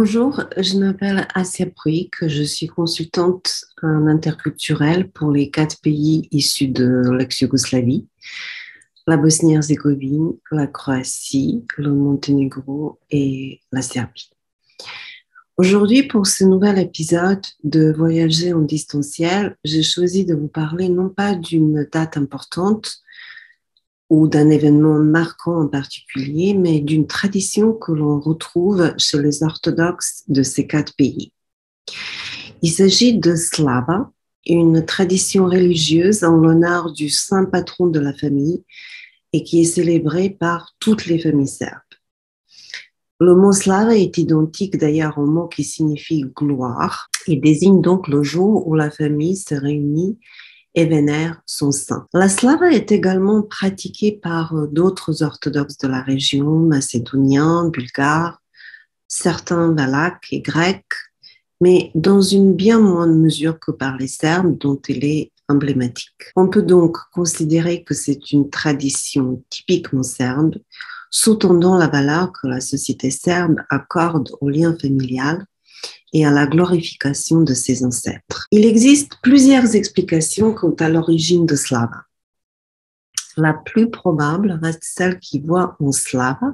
Bonjour, je m'appelle Asia Puig, je suis consultante en interculturel pour les 4 pays issus de l'ex-Yougoslavie, la Bosnie-Herzégovine, la Croatie, le Monténégro et la Serbie. Aujourd'hui, pour ce nouvel épisode de Voyager en distanciel, j'ai choisi de vous parler non pas d'une date importante ou d'un événement marquant en particulier, mais d'une tradition que l'on retrouve chez les orthodoxes de ces 4 pays. Il s'agit de Slava, une tradition religieuse en l'honneur du saint patron de la famille et qui est célébrée par toutes les familles serbes. Le mot slave est identique d'ailleurs au mot qui signifie gloire et désigne donc le jour où la famille se réunit et vénère son saint. La slava est également pratiquée par d'autres orthodoxes de la région, macédoniens, bulgares, certains valaques et grecs, mais dans une bien moindre mesure que par les Serbes, dont elle est emblématique. On peut donc considérer que c'est une tradition typiquement serbe, sous-tendant la valeur que la société serbe accorde au lien familial et à la glorification de ses ancêtres. Il existe plusieurs explications quant à l'origine de Slava. La plus probable reste celle qui voit en Slava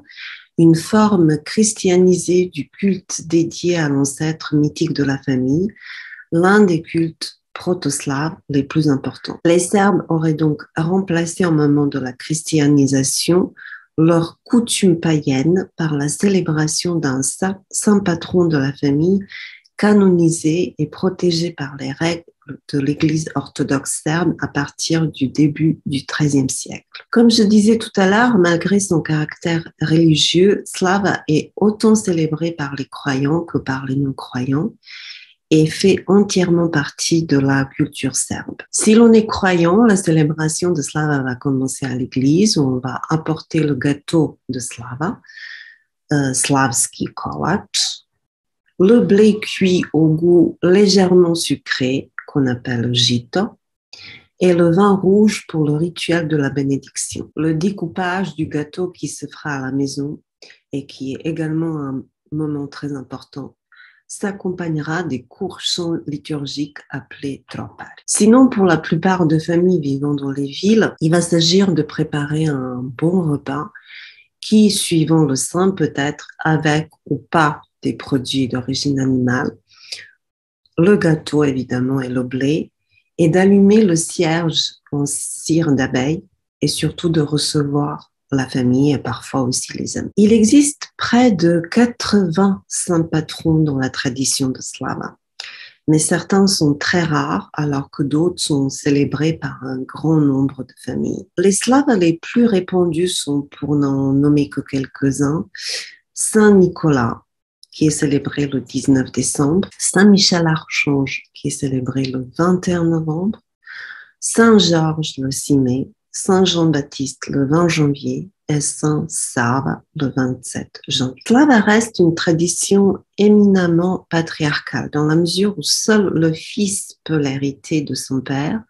une forme christianisée du culte dédié à l'ancêtre mythique de la famille, l'un des cultes proto-slaves les plus importants. Les Serbes auraient donc remplacé au moment de la christianisation leur coutume païenne par la célébration d'un saint patron de la famille canonisé et protégé par les règles de l'Église orthodoxe serbe à partir du début du XIIIe siècle. Comme je disais tout à l'heure, malgré son caractère religieux, Slava est autant célébré par les croyants que par les non-croyants et fait entièrement partie de la culture serbe. Si l'on est croyant, la célébration de Slava va commencer à l'église où on va apporter le gâteau de Slava, slavski kolač, le blé cuit au goût légèrement sucré qu'on appelle žito et le vin rouge pour le rituel de la bénédiction. Le découpage du gâteau qui se fera à la maison et qui est également un moment très important s'accompagnera des courts chants liturgiques appelés tropari. Sinon, pour la plupart des familles vivant dans les villes, il va s'agir de préparer un bon repas qui, suivant le saint, peut être avec ou pas des produits d'origine animale, le gâteau évidemment et le blé, et d'allumer le cierge en cire d'abeille et surtout de recevoir la famille et parfois aussi les amis. Il existe près de 80 saints patrons dans la tradition de Slava, mais certains sont très rares alors que d'autres sont célébrés par un grand nombre de familles. Les Slaves les plus répandus sont, pour n'en nommer que quelques-uns, Saint Nicolas, qui est célébré le 19 décembre, Saint Michel Archange, qui est célébré le 21 novembre, Saint Georges le 6 mai, Saint Jean-Baptiste le 20 janvier et Saint Sava le 27 janvier. Slava reste une tradition éminemment patriarcale dans la mesure où seul le fils peut l'hériter de son père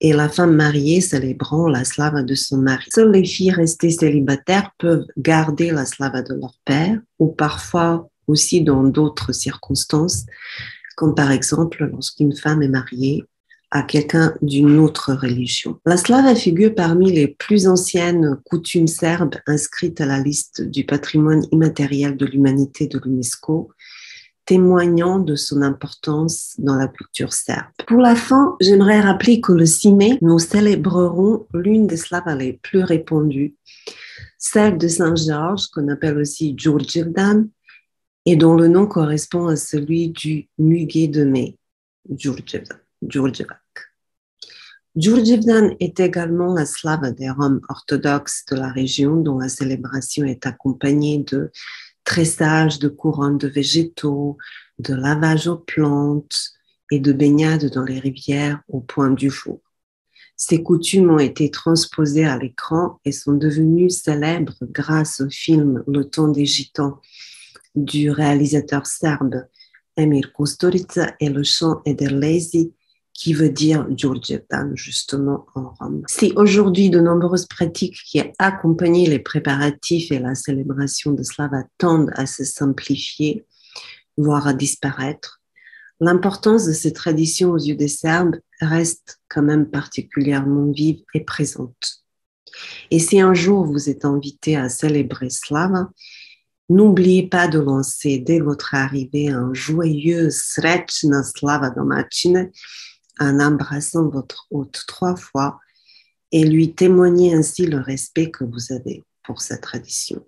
et la femme mariée célébrant la slava de son mari. Seules les filles restées célibataires peuvent garder la slava de leur père ou parfois aussi dans d'autres circonstances, comme par exemple lorsqu'une femme est mariée à quelqu'un d'une autre religion. La slava figure parmi les plus anciennes coutumes serbes inscrites à la liste du patrimoine immatériel de l'humanité de l'UNESCO, témoignant de son importance dans la culture serbe. Pour la fin, j'aimerais rappeler que le 6 mai, nous célébrerons l'une des slavas les plus répandues, celle de Saint-Georges, qu'on appelle aussi Đurđevdan, et dont le nom correspond à celui du muguet de mai, Đurđevac. Đurđevdan est également la slava des Roms orthodoxes de la région dont la célébration est accompagnée de tressage de couronnes de végétaux, de lavage aux plantes et de baignade dans les rivières au point du jour. Ces coutumes ont été transposées à l'écran et sont devenues célèbres grâce au film Le Temps des Gitans du réalisateur serbe Emir Kusturica et le chant Ederlezi qui veut dire Đurđevdan, justement en Rome. Si aujourd'hui de nombreuses pratiques qui accompagnent les préparatifs et la célébration de Slava tendent à se simplifier, voire à disparaître, l'importance de ces traditions aux yeux des Serbes reste quand même particulièrement vive et présente. Et si un jour vous êtes invité à célébrer Slava, n'oubliez pas de lancer dès votre arrivée un joyeux Srećna Slava domaćine en embrassant votre hôte 3 fois et lui témoigner ainsi le respect que vous avez pour sa tradition.